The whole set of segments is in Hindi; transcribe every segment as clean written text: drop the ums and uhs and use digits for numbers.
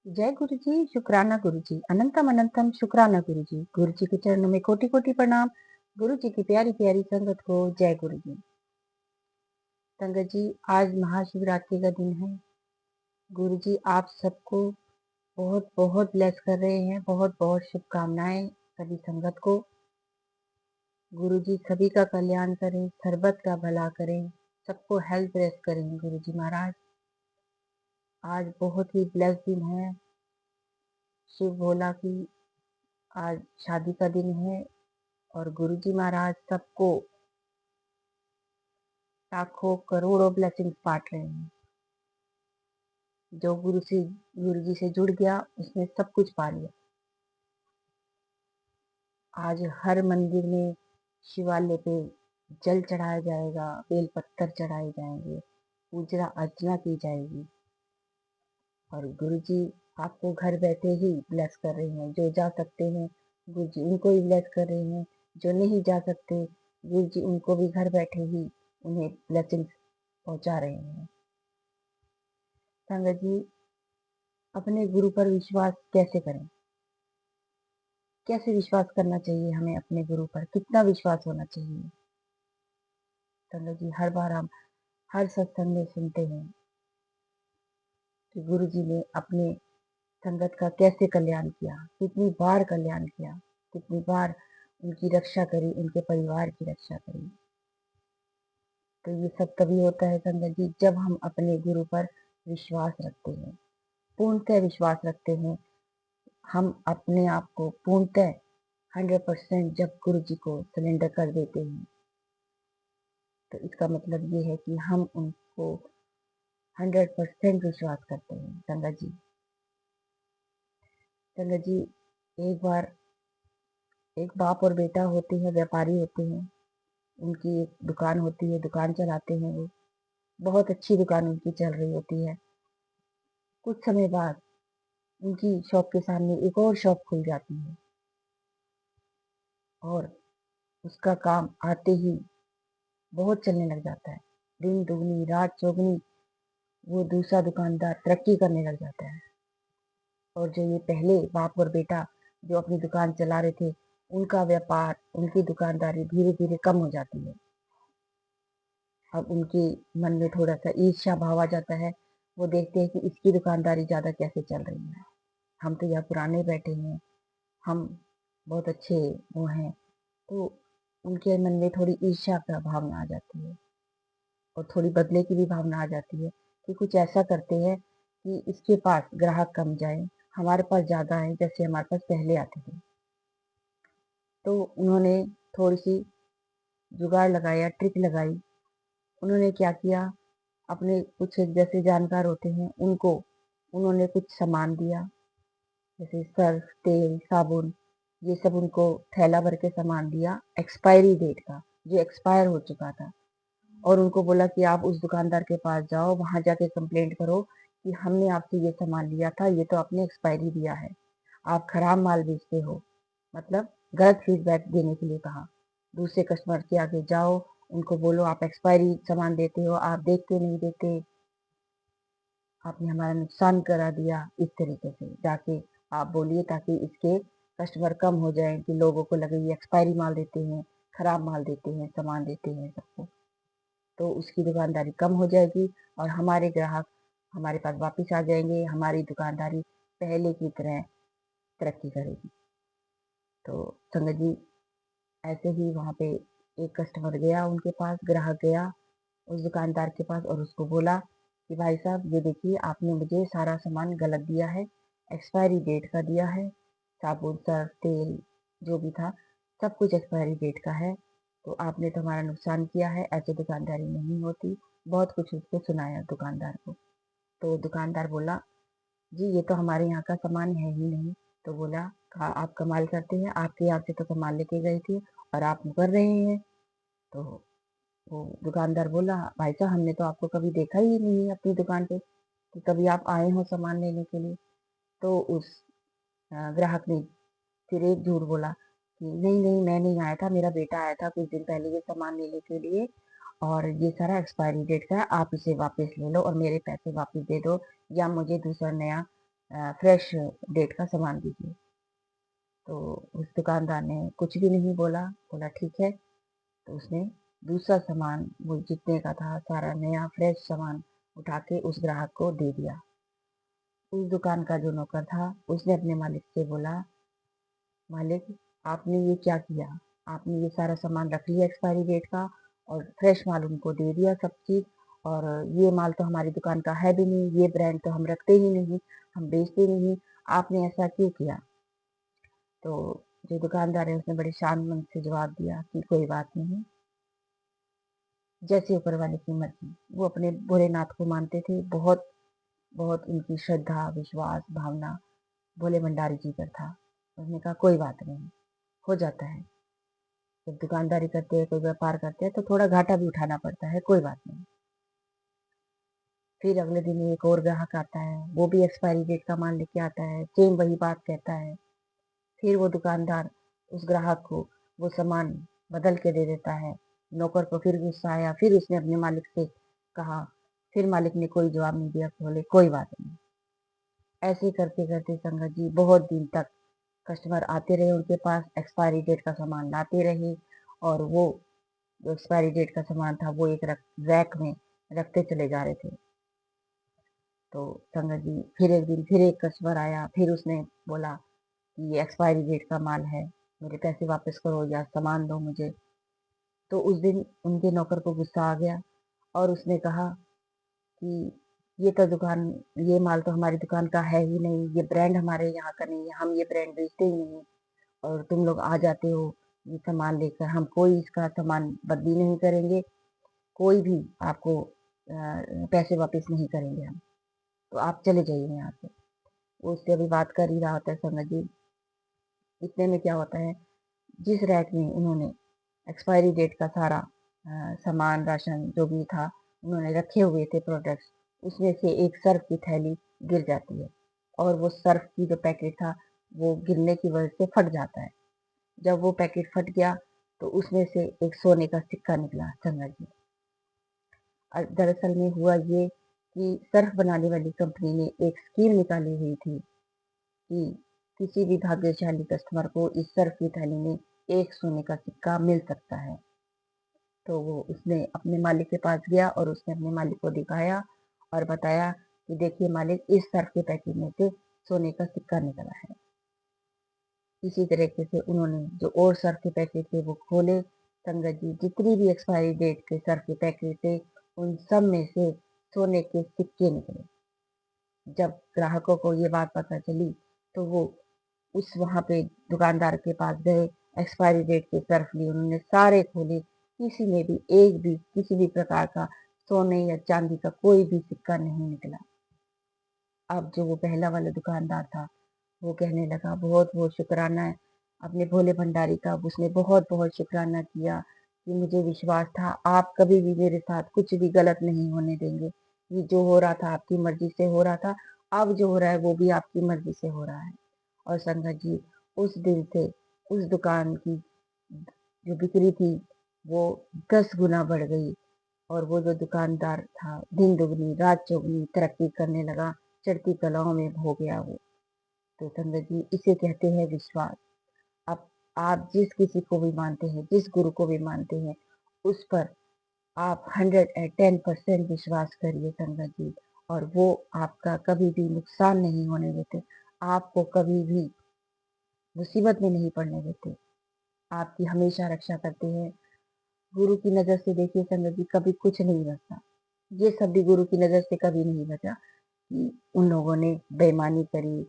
जय गुरु जी, शुक्राना गुरु जी, अनंतम अनंतम शुक्राना गुरु जी। गुरु जी के चरणों में कोटि कोटि प्रणाम। गुरु जी की प्यारी प्यारी संगत को जय गुरु जी। संगत जी, आज महाशिवरात्रि का दिन है। गुरु जी आप सबको बहुत बहुत ब्लेस कर रहे हैं। बहुत बहुत शुभकामनाएं सभी संगत को। गुरु जी सभी का कल्याण करें, सर्बत का भला करें, सबको हेल्थ ब्लेस करें। गुरु जी महाराज, आज बहुत ही ब्लेस दिन है। शिव भोला की आज शादी का दिन है और गुरु जी महाराज सबको लाखों करोड़ों ब्लेसिंग्स बांट रहे हैं। जो गुरु जी से जुड़ गया उसने सब कुछ पा लिया। आज हर मंदिर में शिवालय पे जल चढ़ाया जाएगा, बेल पत्थर चढ़ाए जाएंगे, पूजा अर्चना की जाएगी और गुरु जी आपको घर बैठे ही ब्लेस कर रहे हैं। जो जा सकते हैं गुरु जी उनको ही ब्लेस कर रहे हैं, जो नहीं जा सकते गुरु जी उनको भी घर बैठे ही उन्हें ब्लेसिंग्स पहुंचा रहे हैं। संगत जी, अपने गुरु पर विश्वास कैसे करें? कैसे विश्वास करना चाहिए हमें अपने गुरु पर? कितना विश्वास होना चाहिए? संगत जी, हर बार हम हर सत्संग में सुनते हैं कि गुरु जी ने अपने संगत का कैसे कल्याण किया, कितनी बार कल्याण किया, कितनी बार उनकी रक्षा करी, उनके परिवार की रक्षा करी। तो ये सब तभी होता है संगत जी, जब हम अपने गुरु पर विश्वास रखते हैं, पूर्णतः विश्वास रखते हैं। हम अपने आप को पूर्णतः 100% जब गुरु जी को सरेंडर कर देते हैं, तो इसका मतलब ये है कि हम उनको 100% विश्वास करते हैं। संगत जी, संगत जी, एक बार एक बाप और बेटा होते हैं, व्यापारी होते हैं। उनकी एक दुकान होती है, दुकान चलाते हैं वो। बहुत अच्छी दुकान उनकी चल रही होती है। कुछ समय बाद उनकी शॉप के सामने एक और शॉप खुल जाती है और उसका काम आते ही बहुत चलने लग जाता है। दिन दुगनी रात चौगनी वो दूसरा दुकानदार तरक्की करने लग जाता है और जो ये पहले बाप और बेटा जो अपनी दुकान चला रहे थे, उनका व्यापार, उनकी दुकानदारी धीरे धीरे कम हो जाती है। अब उनके मन में थोड़ा सा ईर्ष्या भाव आ जाता है। वो देखते हैं कि इसकी दुकानदारी ज्यादा कैसे चल रही है, हम तो यहाँ पुराने बैठे हैं, हम बहुत अच्छे वो हैं। तो उनके मन में थोड़ी ईर्ष्या का भावना आ जाती है और थोड़ी बदले की भी भावना आ जाती है कि कुछ ऐसा करते हैं कि इसके पास ग्राहक कम जाए, हमारे पास ज्यादा है जैसे हमारे पास पहले आते थे। तो उन्होंने थोड़ी सी जुगाड़ लगाया, ट्रिक लगाई। उन्होंने क्या किया, अपने कुछ जैसे जानकार होते हैं उनको उन्होंने कुछ सामान दिया, जैसे सर्फ, तेल, साबुन, ये सब उनको थैला भर के सामान दिया एक्सपायरी डेट का, जो एक्सपायर हो चुका था। और उनको बोला कि आप उस दुकानदार के पास जाओ, वहां जाके कंप्लेंट करो कि हमने आपसे ये सामान लिया था, ये तो आपने एक्सपायरी दिया है, आप खराब माल बेचते हो। मतलब गलत फीडबैक देने के लिए कहा। दूसरे कस्टमर के आगे जाओ, उनको बोलो आप एक्सपायरी सामान देते हो, आप देख के नहीं देते, आपने हमारा नुकसान करा दिया। इस तरीके से जाके आप बोलिए ताकि इसके कस्टमर कम हो जाए कि लोगों को लगे ये एक्सपायरी माल देते हैं, खराब माल देते हैं, सामान देते हैं सबको। तो उसकी दुकानदारी कम हो जाएगी और हमारे ग्राहक हमारे पास वापस आ जाएंगे, हमारी दुकानदारी पहले की तरह तरक्की करेगी। तो संगत जी, ऐसे ही वहाँ पे एक कस्टमर गया, उनके पास ग्राहक गया उस दुकानदार के पास और उसको बोला कि भाई साहब ये देखिए आपने मुझे सारा सामान गलत दिया है, एक्सपायरी डेट का दिया है, साबुन सर्फ तेल जो भी था सब कुछ एक्सपायरी डेट का है। तो आपने तो हमारा नुकसान किया है, ऐसे दुकानदारी नहीं होती। बहुत कुछ उसको सुनाया दुकानदार को। तो दुकानदार बोला जी ये तो हमारे यहाँ का सामान है ही नहीं। तो बोला आप कमाल करते हैं, आपके यहाँ से तो सामान लेके गए थे और आप मुकर रहे हैं। तो वो दुकानदार बोला भाई साहब हमने तो आपको कभी देखा ही नहीं है अपनी दुकान पे कि कभी आप आए हो सामान लेने के लिए। तो उस ग्राहक ने फिर एक झूठ बोला कि नहीं नहीं मैं नहीं आया था, मेरा बेटा आया था कुछ दिन पहले ये सामान लेने के लिए और ये सारा एक्सपायरी डेट का है, आप इसे वापस ले लो और मेरे पैसे वापस दे दो या मुझे दूसरा नया फ्रेश डेट का सामान दीजिए। तो उस दुकानदार ने कुछ भी नहीं बोला, बोला ठीक है। तो उसने दूसरा सामान वो जितने का था सारा नया फ्रेश सामान उठा के उस ग्राहक को दे दिया। उस दुकान का जो नौकर था उसने अपने मालिक से बोला, मालिक आपने ये क्या किया? आपने ये सारा सामान रख लिया एक्सपायरी डेट का और फ्रेश माल उनको दे दिया सब चीज़, और ये माल तो हमारी दुकान का है भी नहीं, ये ब्रांड तो हम रखते ही नहीं, हम बेचते नहीं, आपने ऐसा क्यों किया? तो जो दुकानदार है उसने बड़े शांत मन से जवाब दिया कि कोई बात नहीं, जैसे ऊपर वाले की मर्ज़ी। वो अपने भोलेनाथ को मानते थे, बहुत बहुत उनकी श्रद्धा, विश्वास, भावना भोले भंडारी जी पर था। उसने कहा कोई बात नहीं, हो जाता है। जब दुकानदारी करते हैं, कोई व्यापार करते हैं तो थोड़ा घाटा भी उठाना पड़ता है, कोई बात नहीं। फिर अगले दिन एक और ग्राहक आता है, वो भी एक्सपायरी डेट का माल लेके आता है, सेम वही बात कहता है। फिर वो दुकानदार उस ग्राहक को वो सामान बदल के दे देता है। नौकर को फिर गुस्सा आया, फिर उसने अपने मालिक से कहा, फिर मालिक ने कोई जवाब नहीं दिया, बोले कोई बात नहीं। ऐसे करते-करते संगत जी बहुत दिन तक कस्टमर आते रहे उनके पास, एक्सपायरी डेट का सामान लाते रहे, और वो जो एक्सपायरी डेट का सामान था वो एक रैक में रखते चले जा रहे थे। तो संगत जी फिर एक दिन फिर एक कस्टमर आया, फिर उसने बोला कि ये एक्सपायरी डेट का माल है, मेरे पैसे वापस करो या सामान दो मुझे। तो उस दिन उनके नौकर को गुस्सा आ गया और उसने कहा कि ये माल तो हमारी दुकान का है ही नहीं, ये ब्रांड हमारे यहाँ का नहीं है, हम ये ब्रांड बेचते ही नहीं, और तुम लोग आ जाते हो ये सामान लेकर, हम कोई इसका सामान बदली नहीं करेंगे, कोई भी आपको पैसे वापस नहीं करेंगे हम, तो आप चले जाइए यहाँ से। वो उससे अभी बात कर ही रहा होता है संगत जी, इतने में क्या होता है, जिस रैक में उन्होंने एक्सपायरी डेट का सारा सामान, राशन जो भी था उन्होंने रखे हुए थे प्रोडक्ट्स, उसमें से एक सर्फ की थैली गिर जाती है, और वो सर्फ की जो पैकेट था वो गिरने की वजह से फट जाता है। जब वो पैकेट फट गया तो उसमें से एक सोने का सिक्का निकला संगत जी। दरअसल में हुआ ये कि सर्फ बनाने वाली कंपनी ने एक स्कीम निकाली हुई थी कि किसी भी भाग्यशाली कस्टमर को इस सर्फ की थैली में एक सोने का सिक्का मिल सकता है। तो वो उसने अपने मालिक के पास गया और उसने अपने मालिक को दिखाया और बताया कि देखिए मालिक, इस सर्फ के पैकेट में से सोने का सिक्का निकला है। इसी तरीके से उन्होंने जो और सर्फ के पैकेट थे वो खोले, संगत जी जितनी भी एक्सपायरी डेट के सर्फ के पैकेट थे उन सब में से सोने के सिक्के निकले। जब ग्राहकों को ये बात पता चली तो वो उस वहाँ पे दुकानदार के पास गए, एक्सपायरी डेट के सर्फ लिए, उन्होंने सारे खोले, किसी में भी एक भी किसी भी प्रकार का सोने या चांदी का कोई भी सिक्का नहीं निकला। अब जो वो पहला वाला दुकानदार था वो कहने लगा बहुत बहुत शुक्राना है अपने भोले भंडारी का। उसने बहुत बहुत शुक्राना किया कि मुझे विश्वास था आप कभी भी मेरे साथ कुछ भी गलत नहीं होने देंगे। ये जो हो रहा था आपकी मर्जी से हो रहा था, अब जो हो रहा है वो भी आपकी मर्जी से हो रहा है। और संगत जी उस दिन से उस दुकान की जो बिक्री थी वो 10 गुना बढ़ गई, और वो जो दुकानदार था दिन दुगनी रात चौगुनी तरक्की करने लगा, चढ़ती कलाओं में हो गया वो। तो संगत जी इसे कहते हैं विश्वास। अब आप जिस किसी को भी मानते हैं, जिस गुरु को भी मानते हैं, उस पर आप 110% विश्वास करिए संगत जी, और वो आपका कभी भी नुकसान नहीं होने देते, आपको कभी भी मुसीबत में नहीं पड़ने देते, आपकी हमेशा रक्षा करते हैं। गुरु की नज़र से देखिए संगत जी कभी कुछ नहीं बचता। ये सब भी गुरु की नज़र से कभी नहीं बचा कि उन लोगों ने बेईमानी करी,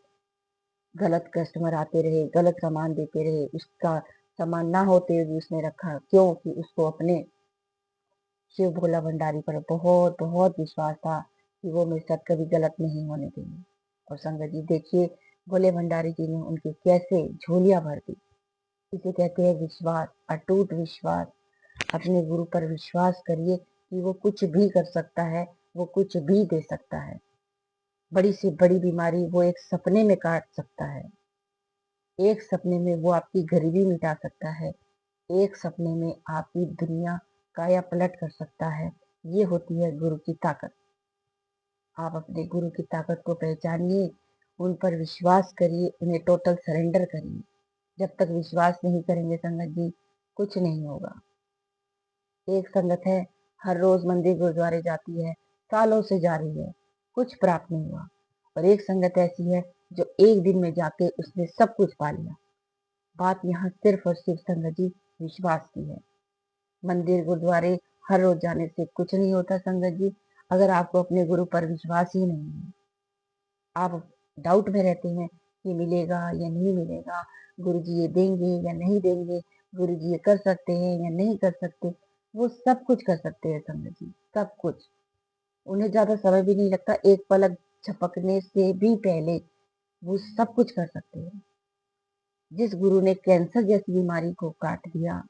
गलत कस्टमर आते रहे, गलत सामान देते रहे, उसका सामान ना होते हुए भी उसने रखा, क्योंकि उसको अपने शिव भोला भंडारी पर बहुत बहुत विश्वास था कि वो मेरे साथ कभी गलत नहीं होने देंगे। और संगत जी देखिए भोले भंडारी जी ने उनकी कैसे झोलियां भर दी। इसे कहते हैं विश्वास, अटूट विश्वास। अपने गुरु पर विश्वास करिए कि वो कुछ भी कर सकता है, वो कुछ भी दे सकता है। बड़ी से बड़ी बीमारी वो एक सपने में काट सकता है, एक सपने में वो आपकी गरीबी मिटा सकता है, एक सपने में आपकी दुनिया काया पलट कर सकता है। ये होती है गुरु की ताकत। आप अपने गुरु की ताकत को पहचानिए उन पर विश्वास करिए, उन्हें टोटल सरेंडर करिए। जब तक विश्वास नहीं करेंगे संगत जी, कुछ नहीं होगा। एक संगत है, हर रोज मंदिर गुरुद्वारे जाती है, सालों से जा रही है, कुछ प्राप्त नहीं हुआ। और एक संगत ऐसी है जो एक दिन में जाके उसने सब कुछ पा लिया। बात यहाँ सिर्फ और सिर्फ संगत जी विश्वास की है। मंदिर गुरुद्वारे हर रोज जाने से कुछ नहीं होता संगत जी, अगर आपको अपने गुरु पर विश्वास ही नहीं है। आप डाउट में रहते हैं कि मिलेगा या नहीं मिलेगा, गुरु जी ये देंगे या नहीं देंगे, गुरु जी ये कर सकते हैं या नहीं कर सकते। वो सब कुछ कर सकते हैं संगत जी, सब कुछ। उन्हें ज्यादा समय भी नहीं लगता, एक पलक झपकने से भी पहले वो सब कुछ कर सकते हैं। जिस गुरु ने कैंसर जैसी बीमारी को काट दिया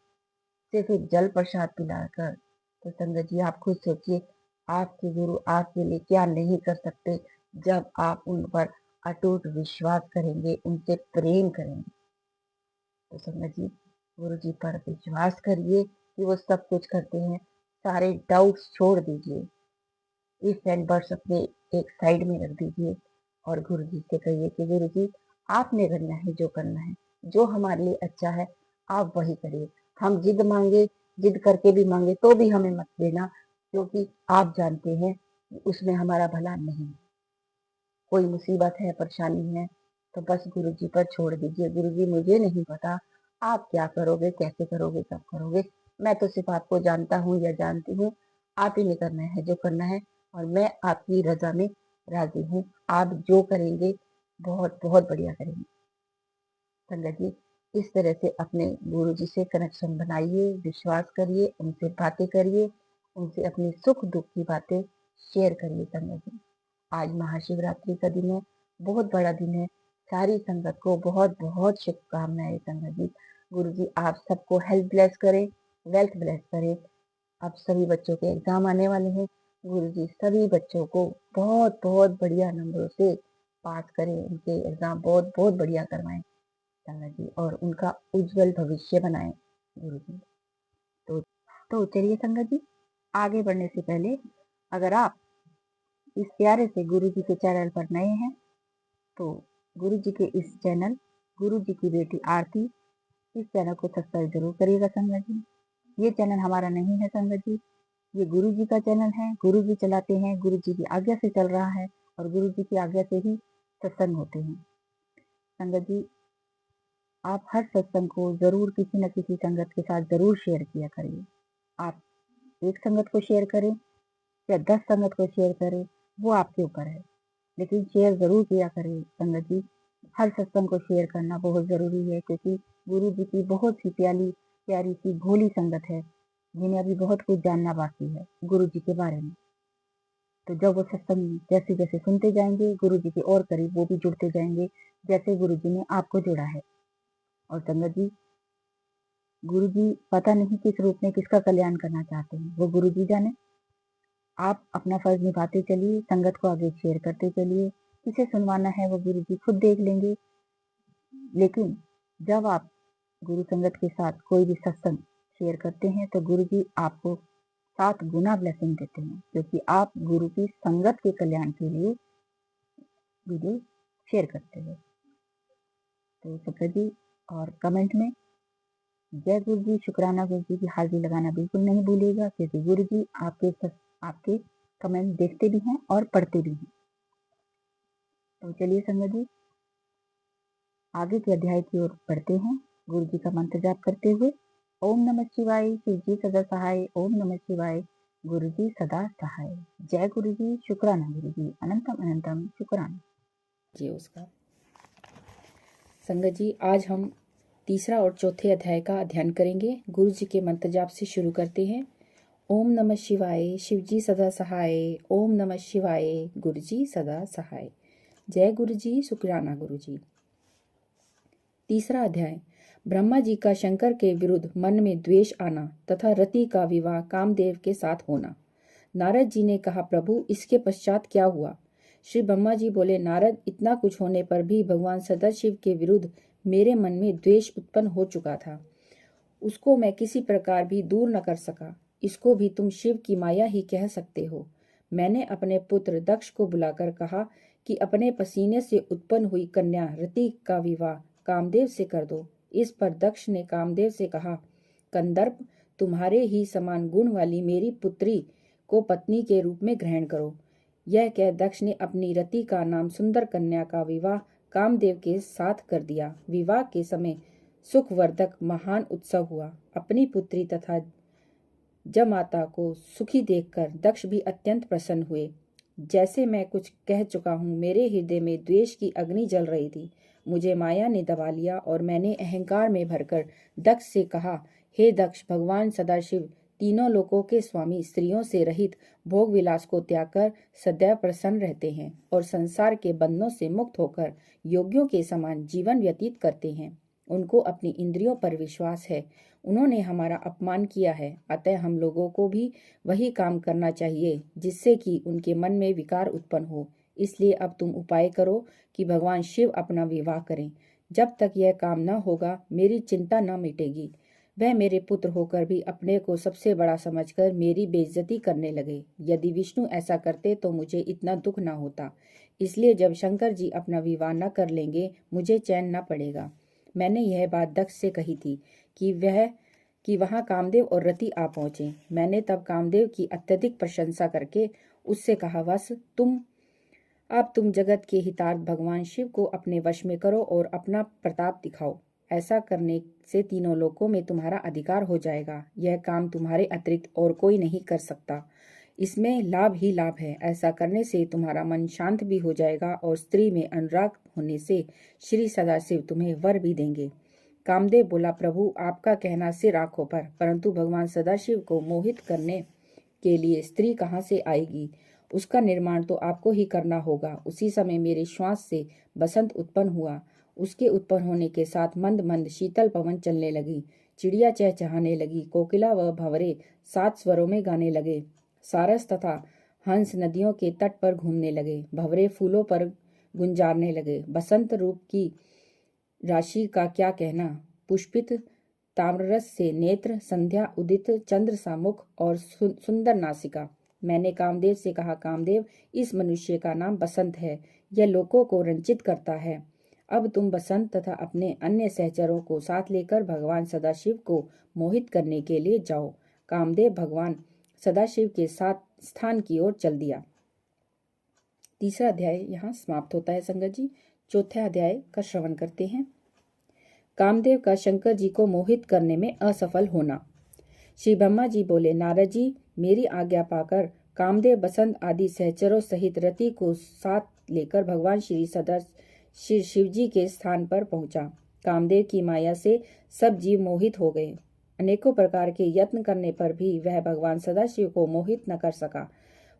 सिर्फ एक जल प्रसाद पिलाकर, तो संगत जी आप खुद सोचिए आपके गुरु आपके लिए क्या नहीं कर सकते जब आप उन पर अटूट विश्वास करेंगे, उनसे प्रेम करेंगे। तो संगत जी गुरु जी पर विश्वास करिए कि वो सब कुछ करते हैं। सारे डाउट्स छोड़ दीजिए, इफ एंड बट्स अपने एक साइड में रख दीजिए और गुरु जी से कहिए कि गुरु जी आपने करना है, जो करना है, जो हमारे लिए अच्छा है आप वही करिए। हम जिद मांगे, जिद करके भी मांगे तो भी हमें मत देना, क्योंकि आप जानते हैं कि उसमें हमारा भला नहीं है। कोई मुसीबत है, परेशानी है, तो बस गुरु जी पर छोड़ दीजिए। गुरु जी मुझे नहीं पता आप क्या करोगे, कैसे करोगे, कब करोगे, मैं तो सिर्फ आपको जानता हूँ या जानती हूँ। आप ही ने करना है जो करना है, और मैं आपकी रजा में राजी हूँ। आप जो करेंगे बहुत बहुत बढ़िया करेंगे। संगत जी इस तरह से अपने गुरु जी से कनेक्शन बनाइए, विश्वास करिए, उनसे बातें करिए, उनसे अपनी सुख दुख की बातें शेयर करिए। संगत जी आज महाशिवरात्रि का दिन है, बहुत बड़ा दिन है। सारी संगत को बहुत बहुत शुभकामनाएं संगत जी। गुरु जी आप सबको हेल्थ ब्लेस करें, वेल्थ ब्लेस करें। अब सभी बच्चों के एग्जाम आने वाले हैं, गुरु जी सभी बच्चों को बहुत बहुत बढ़िया नंबरों से पास करें, उनके एग्जाम बहुत बहुत बढ़िया करवाएं संगत जी, और उनका उज्जवल भविष्य बनाएं गुरु जी। तो चलिए संगत जी आगे बढ़ने से पहले, अगर आप इस प्यारे से गुरु जी के चैनल पर नए हैं तो गुरु जी के इस चैनल गुरु जी की बेटी आरती, इस चैनल को सब्सक्राइब जरूर करिएगा संगत जी। ये चैनल हमारा नहीं है संगत जी, ये गुरु जी का चैनल है, गुरु जी चलाते हैं, गुरु जी की आज्ञा से चल रहा है और गुरु जी की आज्ञा से ही सत्संग होते हैं। संगत जी आप हर सत्संग को जरूर किसी न किसी संगत के साथ जरूर शेयर किया करिए। आप एक संगत को शेयर करें या 10 संगत को शेयर करें, वो आपके ऊपर है, लेकिन शेयर जरूर किया करें संगत जी। हर सत्संग को शेयर करना बहुत जरूरी है, क्योंकि गुरु जी की बहुत सी प्यारी प्यारी सी भोली संगत है जिन्हें अभी बहुत कुछ जानना बाकी है गुरु जी के बारे में। तो जब वो सत्संग जैसे जैसे सुनते जाएंगे गुरु जी के और करीब वो भी जुड़ते जाएंगे, जैसे गुरु जी ने आपको जोड़ा है। और संगत जी गुरु जी पता नहीं किस रूप में किसका कल्याण करना चाहते हैं, वो गुरु जी जाने। आप अपना फर्ज निभाते चलिए, संगत को आगे शेयर करते चलिए, किसे सुनवाना है वो गुरु जी खुद देख लेंगे। लेकिन जब आप गुरु संगत के साथ कोई भी सत्संग शेयर करते हैं तो गुरु जी आपको 7 गुना ब्लेसिंग देते हैं, क्योंकि आप गुरु की संगत के कल्याण के लिए वीडियो शेयर करते हैं। तो संगत जी और कमेंट में जय गुरु जी, शुक्राना गुरु जी की हाजिरी लगाना बिल्कुल नहीं भूलिएगा, क्योंकि गुरु जी आपके कमेंट देखते भी हैं और पढ़ते भी हैं। तो चलिए संगत जी आगे के अध्याय की ओर बढ़ते हैं, गुरु जी का मंत्र जाप करते हुए। ओम नमः शिवाय, शिव जी सदा सहाय, ओम नमः शिवाय, गुरु जी सदा सहाय। जय गुरु जी, शुक्राना गुरु जी, अनंतम अनंतम शुक्राना जी। उसका संगत जी आज हम तीसरा और चौथे अध्याय का अध्ययन करेंगे। गुरु जी के मंत्र जाप से शुरू करते हैं। ओम नमः शिवाय, शिव जी सदा सहाय, ओम नमः शिवाय, गुरु जी सदा सहाय। जय गुरु जी, शुक्राना गुरु जी। तीसरा अध्याय, ब्रह्मा जी का शंकर के विरुद्ध मन में द्वेष आना तथा रति का विवाह कामदेव के साथ होना। नारद जी ने कहा, प्रभु इसके पश्चात क्या हुआ? श्री ब्रह्मा जी बोले, नारद इतना कुछ होने पर भी भगवान सदाशिव के विरुद्ध मेरे मन में द्वेष उत्पन्न हो चुका था। उसको मैं किसी प्रकार भी दूर न कर सका। इसको भी तुम शिव की माया ही कह सकते हो। मैंने अपने पुत्र दक्ष को बुलाकर कहा कि अपने पसीने से उत्पन्न हुई कन्या रति का विवाह कामदेव से कर दो। इस पर दक्ष ने कामदेव से कहा, कंदर्प, तुम्हारे ही समान गुण वाली मेरी पुत्री को पत्नी के रूप में ग्रहण करो। यह कह दक्ष ने अपनी रति का नाम सुंदर कन्या का विवाह कामदेव के साथ कर दिया। विवाह के समय सुखवर्धक महान उत्सव हुआ। अपनी पुत्री तथा जमाता को सुखी देखकर दक्ष भी अत्यंत प्रसन्न हुए। जैसे मैं कुछ कह चुका हूँ, मेरे हृदय में द्वेष की अग्नि जल रही थी। मुझे माया ने दबा लिया और मैंने अहंकार में भरकर दक्ष से कहा, हे दक्ष, भगवान सदाशिव तीनों लोकों के स्वामी स्त्रियों से रहित भोग विलास को त्याग कर सदैव प्रसन्न रहते हैं और संसार के बंधनों से मुक्त होकर योगियों के समान जीवन व्यतीत करते हैं। उनको अपनी इंद्रियों पर विश्वास है। उन्होंने हमारा अपमान किया है, अतः हम लोगों को भी वही काम करना चाहिए जिससे कि उनके मन में विकार उत्पन्न हो। इसलिए अब तुम उपाय करो कि भगवान शिव अपना विवाह करें। जब तक यह काम न होगा मेरी चिंता न मिटेगी। वह मेरे पुत्र होकर भी अपने को सबसे बड़ा समझकर मेरी बेइज्जती करने लगे। यदि विष्णु ऐसा करते तो मुझे इतना दुख न होता। इसलिए जब शंकर जी अपना विवाह न कर लेंगे मुझे चैन न पड़ेगा। मैंने यह बात दक्ष से कही थी कि वहां कामदेव और रति आ पहुंचे। मैंने तब कामदेव की अत्यधिक प्रशंसा करके उससे कहा, वस अब तुम जगत के हितार्थ भगवान शिव को अपने वश में करो और अपना प्रताप दिखाओ। ऐसा करने से तीनों लोकों में तुम्हारा अधिकार हो जाएगा। यह काम तुम्हारे अतिरिक्त और कोई नहीं कर सकता। इसमें लाभ ही लाभ है। ऐसा करने से तुम्हारा मन शांत भी हो जाएगा और स्त्री में अनुराग होने से श्री सदाशिव तुम्हें वर भी देंगे। कामदेव बोला, प्रभु आपका कहना सिर आंखों पर, परंतु भगवान सदाशिव को मोहित करने के लिए स्त्री कहाँ से आएगी? उसका निर्माण तो आपको ही करना होगा। उसी समय मेरे श्वास से बसंत उत्पन्न हुआ। उसके उत्पन्न होने के साथ मंद मंद शीतल पवन चलने लगी। चिड़िया चहचहाने लगी। कोकिला व भंवरे 7 स्वरों में गाने लगे। सारस तथा हंस नदियों के तट पर घूमने लगे। भंवरे फूलों पर गुंजारने लगे। बसंत रूप की राशि का क्या कहना। पुष्पित ताम्ररस से नेत्र, संध्या उदित चंद्र सा मुख और सुंदर नासिका। मैंने कामदेव से कहा, कामदेव, इस मनुष्य का नाम बसंत है। यह लोगों को रंजित करता है। अब तुम बसंत तथा अपने अन्य सहचरों को साथ लेकर भगवान सदाशिव को मोहित करने के लिए जाओ। कामदेव भगवान सदाशिव के साथ स्थान की ओर चल दिया। तीसरा अध्याय यहाँ समाप्त होता है संगत जी। चौथा अध्याय का श्रवण करते हैं। कामदेव का शंकर जी को मोहित करने में असफल होना। श्री ब्रह्मा जी बोले, नारद जी, मेरी आज्ञा पाकर कामदेव बसंत आदि सहचरों सहित रति को साथ लेकर भगवान श्री शिव जी के स्थान पर पहुंचा। कामदेव की माया से सब जीव मोहित हो गए। अनेकों प्रकार के यत्न करने पर भी वह भगवान सदाशिव को मोहित न कर सका।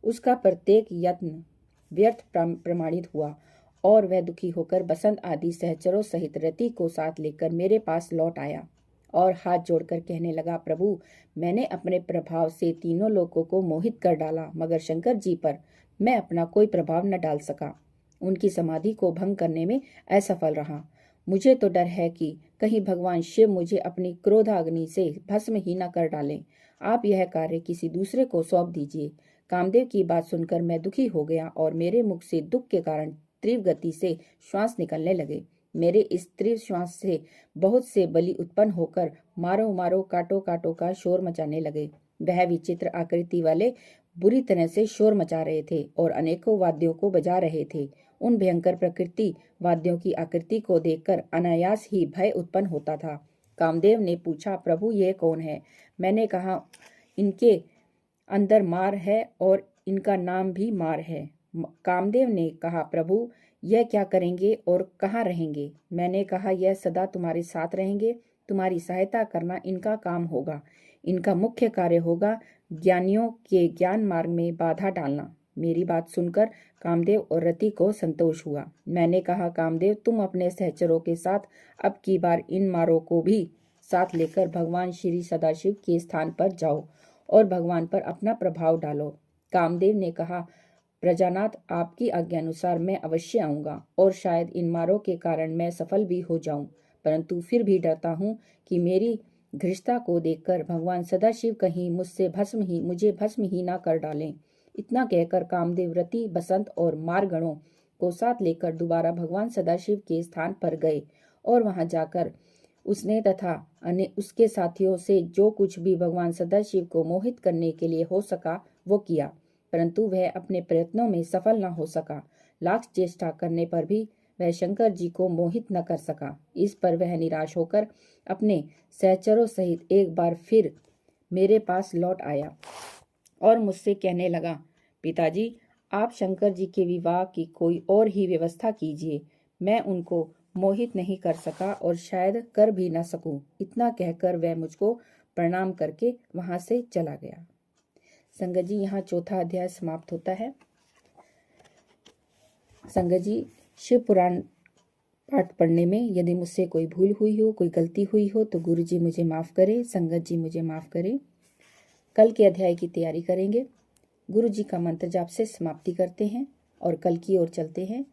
उसका प्रत्येक यत्न व्यर्थ प्रमाणित हुआ और वह दुखी होकर बसंत आदि सहचरों सहित रति को साथ लेकर मेरे पास लौट आया और हाथ जोड़कर कहने लगा, प्रभु, मैंने अपने प्रभाव से तीनों लोगों को मोहित कर डाला, मगर शंकर जी पर मैं अपना कोई प्रभाव न डाल सका। उनकी समाधि को भंग करने में असफल रहा। मुझे तो डर है कि कहीं भगवान शिव मुझे अपनी क्रोधाग्नि से भस्म ही न कर डालें। आप यह कार्य किसी दूसरे को सौंप दीजिए। कामदेव की बात सुनकर मैं दुखी हो गया और मेरे मुख से दुख के कारण तीव्र गति से श्वास निकलने लगे। मेरे इस तीव्र श्वास से बहुत से बलि उत्पन्न होकर मारो मारो काटो काटो का शोर मचाने लगे। वह विचित्र आकृति वाले बुरी तरह से शोर मचा रहे थे और अनेकों वाद्यों को बजा रहे थे। उन भयंकर प्रकृति वाद्यों की आकृति को देखकर अनायास ही भय उत्पन्न होता था। कामदेव ने पूछा, प्रभु ये कौन है? मैंने कहा, इनके अंदर मार है और इनका नाम भी मार है। कामदेव ने कहा, प्रभु यह क्या करेंगे और कहाँ रहेंगे? मैंने कहा, यह सदा तुम्हारे साथ रहेंगे। तुम्हारी सहायता करना इनका काम होगा। इनका मुख्य कार्य होगा ज्ञानियों के ज्ञान मार्ग में बाधा डालना। मेरी बात सुनकर कामदेव और रति को संतोष हुआ। मैंने कहा, कामदेव, तुम अपने सहचरों के साथ अब की बार इन मारों को भी साथ लेकर भगवान श्री सदाशिव के स्थान पर जाओ और भगवान पर अपना प्रभाव डालो। कामदेव ने कहा, प्रजानाथ, आपकी आज्ञा अनुसार मैं अवश्य आऊंगा और शायद इन मारों के कारण मैं सफल भी हो जाऊं, परंतु फिर भी डरता हूं कि मेरी घृष्टता को देखकर भगवान सदाशिव कहीं मुझे भस्म ही ना कर डालें। इतना कहकर कामदेव रति, बसंत और मारगणों को साथ लेकर दोबारा भगवान सदाशिव के स्थान पर गए और वहां जाकर उसने तथा उसके साथियों से जो कुछ भी भगवान सदाशिव को मोहित करने के लिए हो सका वो किया, परंतु वह अपने प्रयत्नों में सफल न हो सका। लाख चेष्टा करने पर भी वह शंकर जी को मोहित न कर सका। इस पर वह निराश होकर अपने सहचरों सहित एक बार फिर मेरे पास लौट आया और मुझसे कहने लगा, पिताजी, आप शंकर जी के विवाह की कोई और ही व्यवस्था कीजिए। मैं उनको मोहित नहीं कर सका और शायद कर भी न सकूं। इतना कहकर वह मुझको प्रणाम करके वहां से चला गया। संगत जी, यहाँ चौथा अध्याय समाप्त होता है। संगत जी, शिव पुराण पाठ पढ़ने में यदि मुझसे कोई भूल हुई हो, कोई गलती हुई हो तो गुरु जी मुझे माफ़ करें, संगत जी मुझे माफ़ करें। कल के अध्याय की तैयारी करेंगे। गुरु जी का मंत्र जाप से समाप्ति करते हैं और कल की ओर चलते हैं।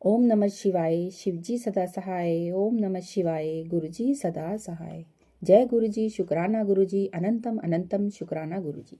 ओम नमः शिवाय, शिव जी सदा सहाय। ओम नमः शिवाय, गुरु जी सदा सहाय। जय गुरु जी, शुक्राना गुरु जी, अनंतम अनंतम शुक्राना गुरु जी।